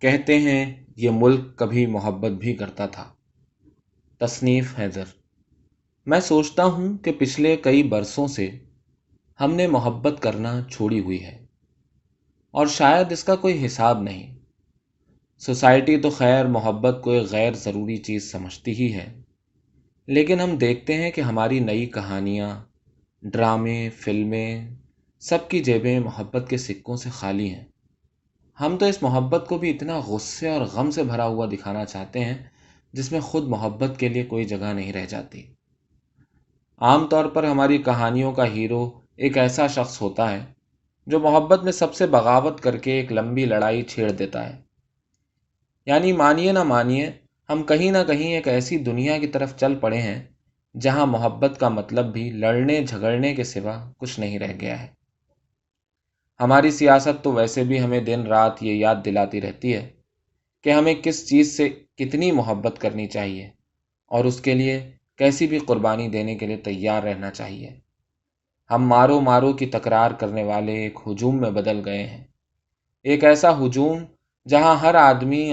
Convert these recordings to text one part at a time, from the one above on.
کہتے ہیں یہ ملک کبھی محبت بھی کرتا تھا۔ تصنیف حیدر۔ میں سوچتا ہوں کہ پچھلے کئی برسوں سے ہم نے محبت کرنا چھوڑی ہوئی ہے، اور شاید اس کا کوئی حساب نہیں۔ سوسائٹی تو خیر محبت کو ایک غیر ضروری چیز سمجھتی ہی ہے، لیکن ہم دیکھتے ہیں کہ ہماری نئی کہانیاں، ڈرامے، فلمیں، سب کی جیبیں محبت کے سکوں سے خالی ہیں۔ ہم تو اس محبت کو بھی اتنا غصے اور غم سے بھرا ہوا دکھانا چاہتے ہیں جس میں خود محبت کے لیے کوئی جگہ نہیں رہ جاتی۔ عام طور پر ہماری کہانیوں کا ہیرو ایک ایسا شخص ہوتا ہے جو محبت میں سب سے بغاوت کر کے ایک لمبی لڑائی چھیڑ دیتا ہے۔ یعنی مانیے نہ مانیے، ہم کہیں نہ کہیں ایک ایسی دنیا کی طرف چل پڑے ہیں جہاں محبت کا مطلب بھی لڑنے جھگڑنے کے سوا کچھ نہیں رہ گیا ہے۔ ہماری سیاست تو ویسے بھی ہمیں دن رات یہ یاد دلاتی رہتی ہے کہ ہمیں کس چیز سے کتنی محبت کرنی چاہیے اور اس کے لیے کیسی بھی قربانی دینے کے لیے تیار رہنا چاہیے۔ ہم مارو مارو کی تکرار کرنے والے ایک ہجوم میں بدل گئے ہیں، ایک ایسا ہجوم جہاں ہر آدمی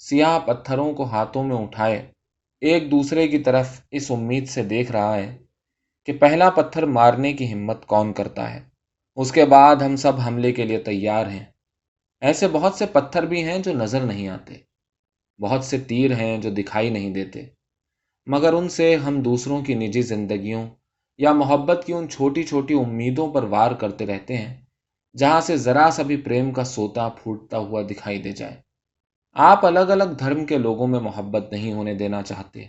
سیاہ پتھروں کو ہاتھوں میں اٹھائے ایک دوسرے کی طرف اس امید سے دیکھ رہا ہے کہ پہلا پتھر مارنے کی ہمت کون کرتا ہے۔ اس کے بعد ہم سب حملے کے لیے تیار ہیں۔ ایسے بہت سے پتھر بھی ہیں جو نظر نہیں آتے، بہت سے تیر ہیں جو دکھائی نہیں دیتے، مگر ان سے ہم دوسروں کی نجی زندگیوں یا محبت کی ان چھوٹی چھوٹی امیدوں پر وار کرتے رہتے ہیں جہاں سے ذرا سا بھی پریم کا سوتا پھوٹتا ہوا دکھائی دے جائے۔ آپ الگ الگ دھرم کے لوگوں میں محبت نہیں ہونے دینا چاہتے،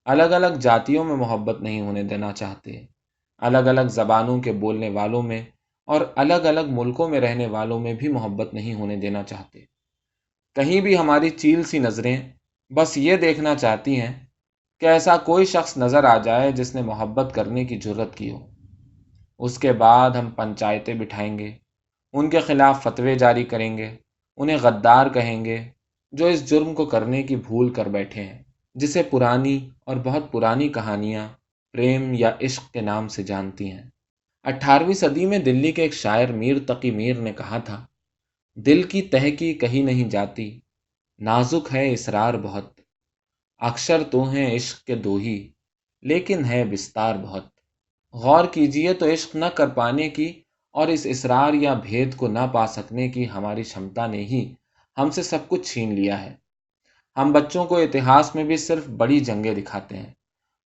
الگ الگ جاتیوں میں محبت نہیں ہونے دینا چاہتے، الگ الگ زبانوں کے بولنے والوں میں اور الگ الگ ملکوں میں رہنے والوں میں بھی محبت نہیں ہونے دینا چاہتے۔ کہیں بھی ہماری چیل سی نظریں بس یہ دیکھنا چاہتی ہیں کہ ایسا کوئی شخص نظر آ جائے جس نے محبت کرنے کی جرت کی ہو۔ اس کے بعد ہم پنچایتیں بٹھائیں گے، ان کے خلاف فتوے جاری کریں گے، انہیں غدار کہیں گے جو اس جرم کو کرنے کی بھول کر بیٹھے ہیں، جسے پرانی اور بہت پرانی کہانیاں پریم یا عشق کے نام سے جانتی ہیں۔ 18ویں صدی میں دلی کے ایک شاعر میر تقی میر نے کہا تھا، دل کی تہ کی کہی نہیں جاتی، نازک ہے اسرار بہت، اکثر تو ہیں عشق کے دو ہی، لیکن ہے بستار بہت۔ غور کیجئے تو عشق نہ کر پانے کی اور اس اسرار یا بھید کو نہ پا سکنے کی ہماری شمتا نے ہی ہم سے سب کچھ چھین لیا ہے۔ ہم بچوں کو اتہاس میں بھی صرف بڑی جنگیں دکھاتے ہیں،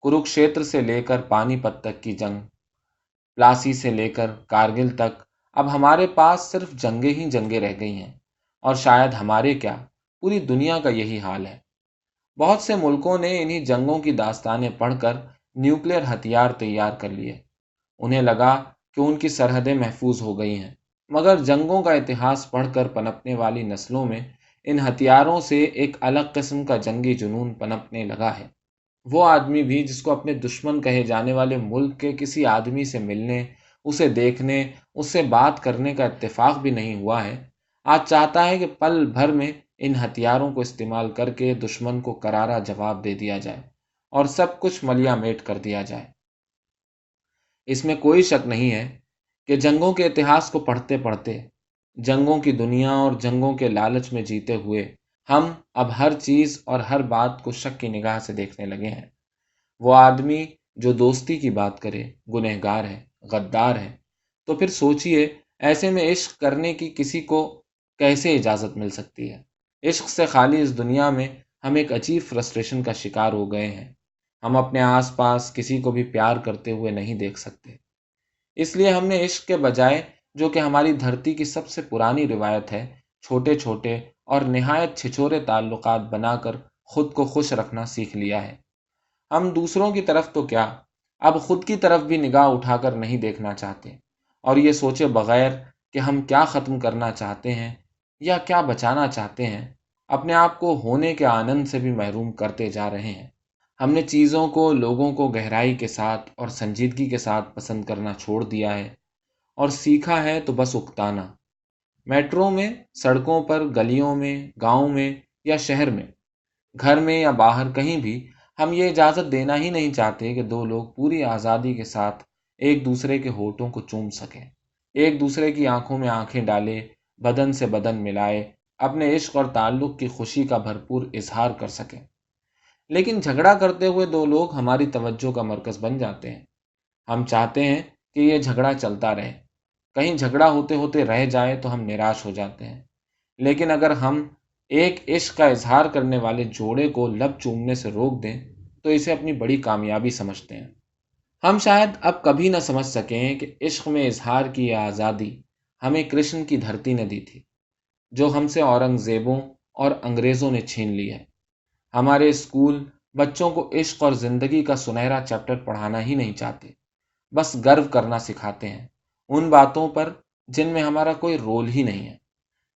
کروکشیتر سے لے کر پانی پت تک کی جنگ، پلاسی سے لے کر کارگل تک، اب ہمارے پاس صرف جنگیں ہی جنگیں رہ گئی ہیں، اور شاید ہمارے کیا پوری دنیا کا یہی حال ہے۔ بہت سے ملکوں نے انہی جنگوں کی داستانیں پڑھ کر نیوکلیر ہتھیار تیار کر لیے۔ انہیں لگا کہ ان کی سرحدیں محفوظ ہو گئی ہیں، مگر جنگوں کا اتہاس پڑھ کر پنپنے والی نسلوں میں ان ہتھیاروں سے ایک الگ قسم کا جنگی جنون پنپنے لگا ہے۔ وہ آدمی بھی جس کو اپنے دشمن کہے جانے والے ملک کے کسی آدمی سے ملنے، اسے دیکھنے، اس سے بات کرنے کا اتفاق بھی نہیں ہوا ہے، آج چاہتا ہے کہ پل بھر میں ان ہتھیاروں کو استعمال کر کے دشمن کو کرارا جواب دے دیا جائے اور سب کچھ ملیا میٹ کر دیا جائے۔ اس میں کوئی شک نہیں ہے کہ جنگوں کے اتہاس کو پڑھتے پڑھتے، جنگوں کی دنیا اور جنگوں کے لالچ میں جیتے ہوئے، ہم اب ہر چیز اور ہر بات کو شک کی نگاہ سے دیکھنے لگے ہیں۔ وہ آدمی جو دوستی کی بات کرے گنہگار ہے، غدار ہے۔ تو پھر سوچئے ایسے میں عشق کرنے کی کسی کو کیسے اجازت مل سکتی ہے؟ عشق سے خالی اس دنیا میں ہم ایک عجیب فرسٹریشن کا شکار ہو گئے ہیں۔ ہم اپنے آس پاس کسی کو بھی پیار کرتے ہوئے نہیں دیکھ سکتے، اس لیے ہم نے عشق کے بجائے، جو کہ ہماری دھرتی کی سب سے پرانی روایت ہے، چھوٹے چھوٹے اور نہایت چھچورے تعلقات بنا کر خود کو خوش رکھنا سیکھ لیا ہے۔ ہم دوسروں کی طرف تو کیا، اب خود کی طرف بھی نگاہ اٹھا کر نہیں دیکھنا چاہتے، اور یہ سوچے بغیر کہ ہم کیا ختم کرنا چاہتے ہیں یا کیا بچانا چاہتے ہیں، اپنے آپ کو ہونے کے آنند سے بھی محروم کرتے جا رہے ہیں۔ ہم نے چیزوں کو، لوگوں کو گہرائی کے ساتھ اور سنجیدگی کے ساتھ پسند کرنا چھوڑ دیا ہے، اور سیکھا ہے تو بس اکتانا۔ میٹرو میں، سڑکوں پر، گلیوں میں، گاؤں میں یا شہر میں، گھر میں یا باہر، کہیں بھی ہم یہ اجازت دینا ہی نہیں چاہتے کہ دو لوگ پوری آزادی کے ساتھ ایک دوسرے کے ہونٹوں کو چوم سکیں، ایک دوسرے کی آنکھوں میں آنکھیں ڈالے، بدن سے بدن ملائے اپنے عشق اور تعلق کی خوشی کا بھرپور اظہار کر سکیں۔ لیکن جھگڑا کرتے ہوئے دو لوگ ہماری توجہ کا مرکز بن جاتے ہیں۔ ہم چاہتے ہیں کہ یہ جھگڑا چلتا رہے، کہیں جھگڑا ہوتے ہوتے رہ جائے تو ہم نراش ہو جاتے ہیں۔ لیکن اگر ہم ایک عشق کا اظہار کرنے والے جوڑے کو لب چومنے سے روک دیں تو اسے اپنی بڑی کامیابی سمجھتے ہیں۔ ہم شاید اب کبھی نہ سمجھ سکیں کہ عشق میں اظہار کی یہ آزادی ہمیں کرشن کی دھرتی نے دی تھی، جو ہم سے اورنگزیبوں اور انگریزوں نے چھین لی ہے۔ ہمارے اسکول بچوں کو عشق اور زندگی کا سنہرا چیپٹر پڑھانا ہی نہیں چاہتے، بس گرو کرنا سکھاتے ہیں ان باتوں پر جن میں ہمارا کوئی رول ہی نہیں ہے۔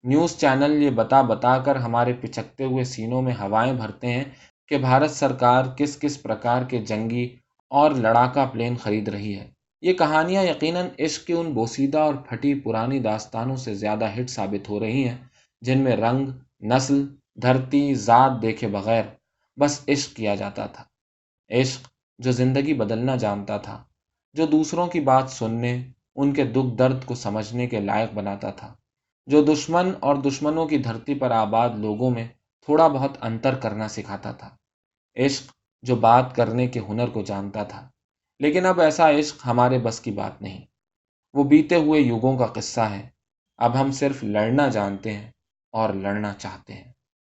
نیوز چینل یہ بتا بتا کر ہمارے پچکتے ہوئے سینوں میں ہوائیں بھرتے ہیں کہ بھارت سرکار کس کس پرکار کے جنگی اور لڑاکا پلین خرید رہی ہے۔ یہ کہانیاں یقیناً عشق کی ان بوسیدہ اور پھٹی پرانی داستانوں سے زیادہ ہٹ ثابت ہو رہی ہیں جن میں رنگ، نسل، دھرتی، ذات دیکھے بغیر بس عشق کیا جاتا تھا۔ عشق جو زندگی بدلنا جانتا تھا، جو دوسروں کی بات سننے، ان کے دکھ درد کو سمجھنے کے لائق بناتا تھا، جو دشمن اور دشمنوں کی دھرتی پر آباد لوگوں میں تھوڑا بہت انتر کرنا سکھاتا تھا۔ عشق جو بات کرنے کے ہنر کو جانتا تھا۔ لیکن اب ایسا عشق ہمارے بس کی بات نہیں، وہ بیتے ہوئے یگوں کا قصہ ہے۔ اب ہم صرف لڑنا جانتے ہیں اور لڑنا چاہتے ہیں۔